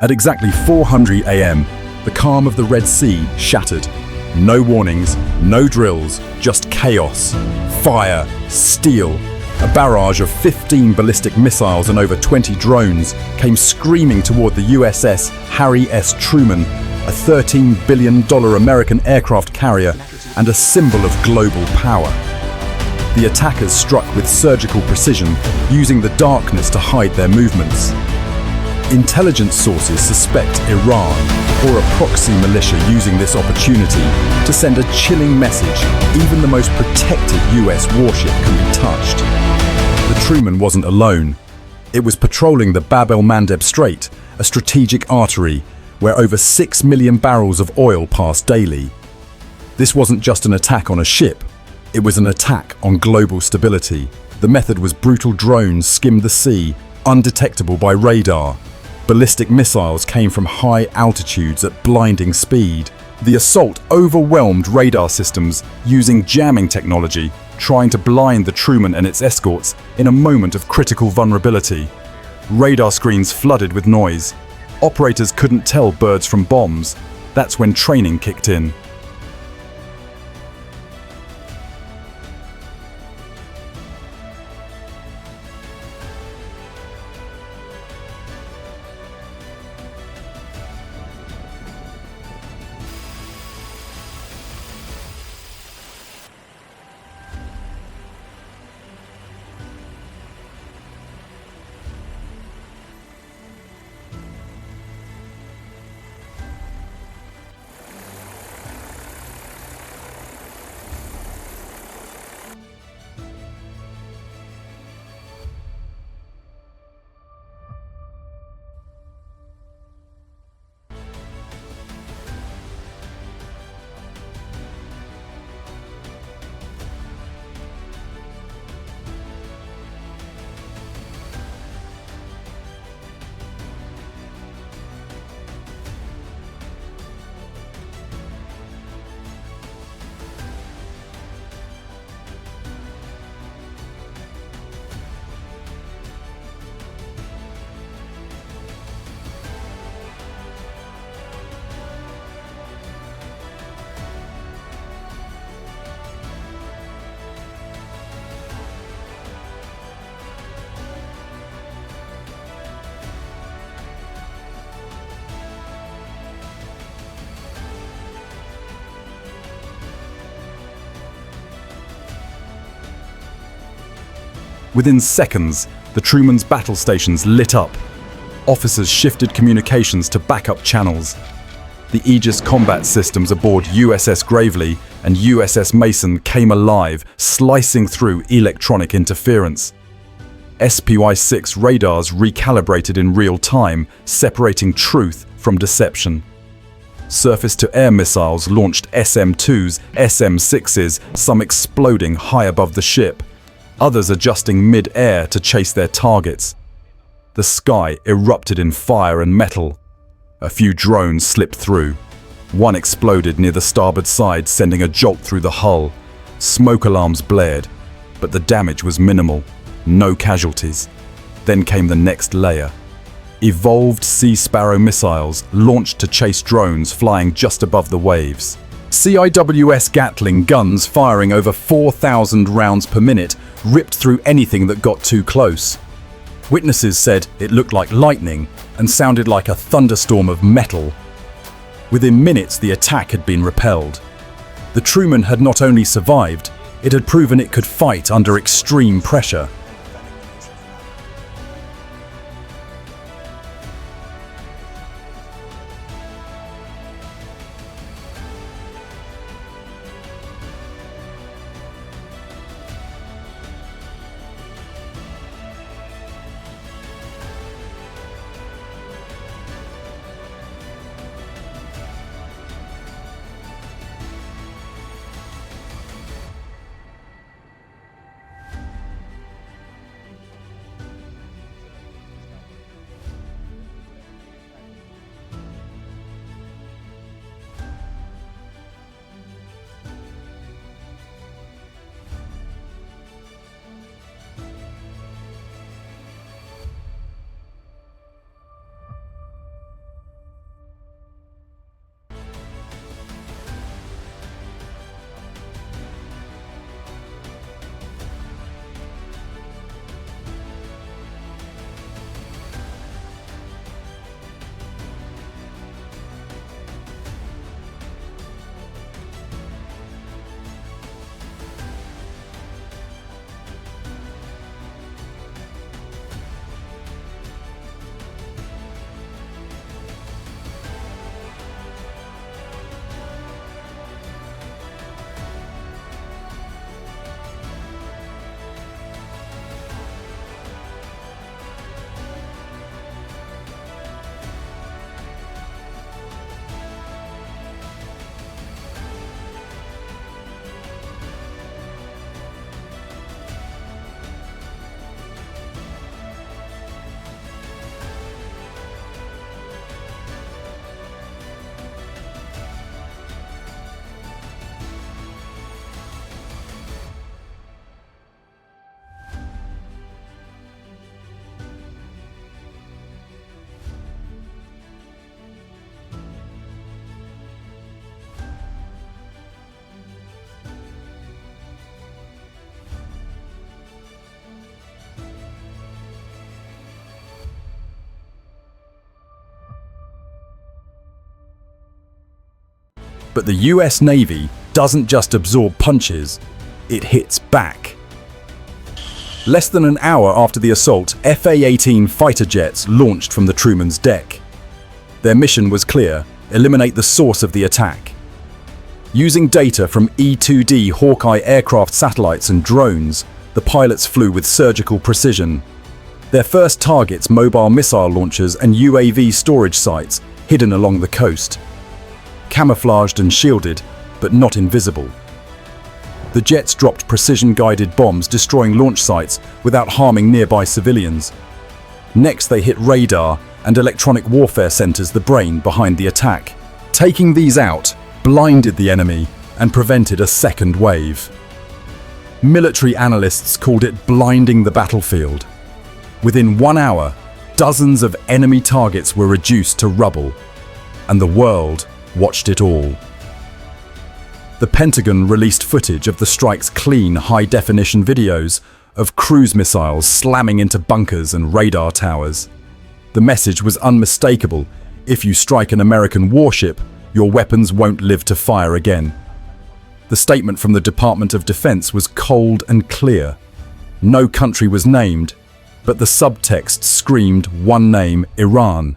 At exactly 4:00 a.m., the calm of the Red Sea shattered. No warnings, no drills, just chaos. Fire, steel. A barrage of 15 ballistic missiles and over 20 drones came screaming toward the USS Harry S. Truman, a $13 billion American aircraft carrier and a symbol of global power. The attackers struck with surgical precision, using the darkness to hide their movements. Intelligence sources suspect Iran or a proxy militia using this opportunity to send a chilling message. Even the most protected US warship can be touched. The Truman wasn't alone. It was patrolling the Bab el-Mandeb Strait, a strategic artery where over 6 million barrels of oil pass daily. This wasn't just an attack on a ship. It was an attack on global stability. The method was brutal. Drones skimmed the sea, undetectable by radar. Ballistic missiles came from high altitudes at blinding speed. The assault overwhelmed radar systems using jamming technology, trying to blind the Truman and its escorts in a moment of critical vulnerability. Radar screens flooded with noise. Operators couldn't tell birds from bombs. That's when training kicked in. Within seconds, the Truman's battle stations lit up. Officers shifted communications to backup channels. The Aegis combat systems aboard USS Gravely and USS Mason came alive, slicing through electronic interference. SPY-6 radars recalibrated in real time, separating truth from deception. Surface-to-air missiles launched SM-2s, SM-6s, some exploding high above the ship, others adjusting mid-air to chase their targets. The sky erupted in fire and metal. A few drones slipped through. One exploded near the starboard side, sending a jolt through the hull. Smoke alarms blared, but the damage was minimal. No casualties. Then came the next layer. Evolved Sea Sparrow missiles launched to chase drones flying just above the waves. CIWS Gatling guns firing over 4,000 rounds per minute ripped through anything that got too close. Witnesses said it looked like lightning and sounded like a thunderstorm of metal. Within minutes, the attack had been repelled. The Truman had not only survived, it had proven it could fight under extreme pressure. But the US Navy doesn't just absorb punches, it hits back. Less than an hour after the assault, FA-18 fighter jets launched from the Truman's deck. Their mission was clear: eliminate the source of the attack. Using data from E-2D Hawkeye aircraft satellites and drones, the pilots flew with surgical precision. Their first targets, mobile missile launchers and UAV storage sites hidden along the coast. Camouflaged and shielded, but not invisible. The jets dropped precision-guided bombs, destroying launch sites without harming nearby civilians. Next, they hit radar and electronic warfare centers, the brain behind the attack. Taking these out blinded the enemy and prevented a second wave. Military analysts called it blinding the battlefield. Within 1 hour, dozens of enemy targets were reduced to rubble, and the world watched it all. The Pentagon released footage of the strike's clean, high-definition videos of cruise missiles slamming into bunkers and radar towers. The message was unmistakable: if you strike an American warship, your weapons won't live to fire again. The statement from the Department of Defense was cold and clear. No country was named, but the subtext screamed one name: Iran.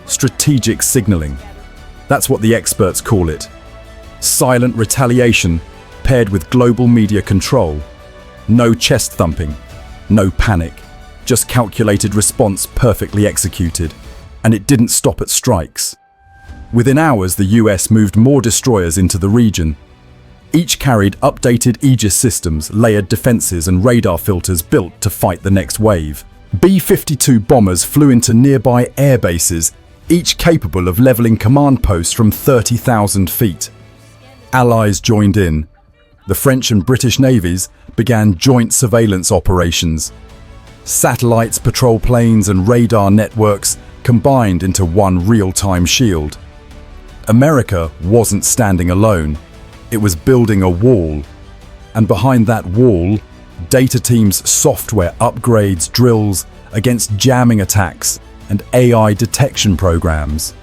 Strategic signaling. That's what the experts call it. Silent retaliation paired with global media control. No chest thumping, no panic, just calculated response perfectly executed. And it didn't stop at strikes. Within hours, the US moved more destroyers into the region. Each carried updated Aegis systems, layered defenses and radar filters built to fight the next wave. B-52 bombers flew into nearby air bases, each capable of leveling command posts from 30,000 feet. Allies joined in. The French and British navies began joint surveillance operations. Satellites, patrol planes and radar networks combined into one real-time shield. America wasn't standing alone. It was building a wall. And behind that wall, data teams' software upgrades, drills against jamming attacks, and AI detection programs.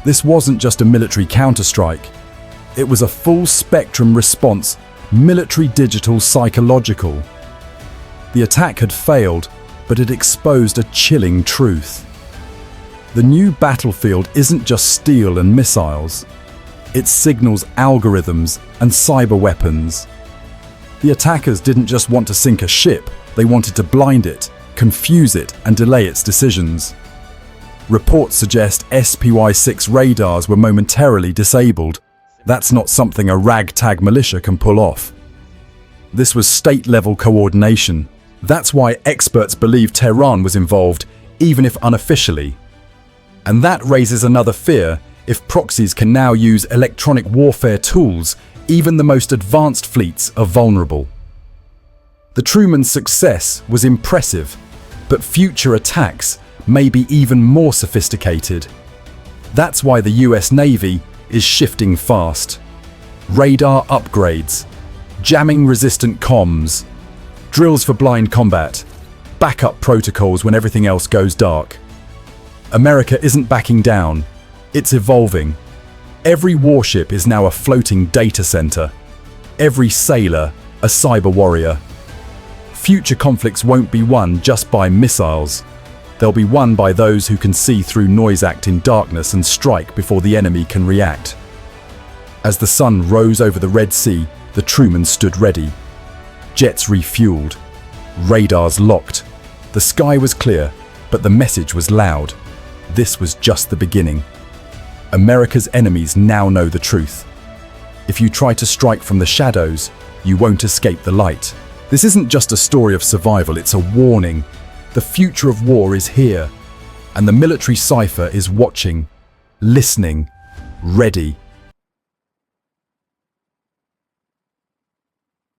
This wasn't just a military counterstrike. It was a full-spectrum response, military, digital, psychological. The attack had failed, but it exposed a chilling truth. The new battlefield isn't just steel and missiles. It signals algorithms and cyber weapons. The attackers didn't just want to sink a ship, they wanted to blind it, confuse it, and delay its decisions. Reports suggest SPY-6 radars were momentarily disabled. That's not something a ragtag militia can pull off. This was state-level coordination. That's why experts believe Tehran was involved, even if unofficially. And that raises another fear. If proxies can now use electronic warfare tools, even the most advanced fleets are vulnerable. The Truman's success was impressive, but future attacks may be even more sophisticated. That's why the US Navy is shifting fast. Radar upgrades, jamming-resistant comms, drills for blind combat, backup protocols when everything else goes dark. America isn't backing down, it's evolving. Every warship is now a floating data center. Every sailor, a cyber warrior. Future conflicts won't be won just by missiles. They'll be won by those who can see through noise act in darkness and strike before the enemy can react. As the sun rose over the Red Sea, the Truman stood ready. Jets refueled, radars locked. The sky was clear, but the message was loud. This was just the beginning. America's enemies now know the truth. If you try to strike from the shadows, you won't escape the light. This isn't just a story of survival, it's a warning. The future of war is here, and the military Cipher is watching, listening, ready.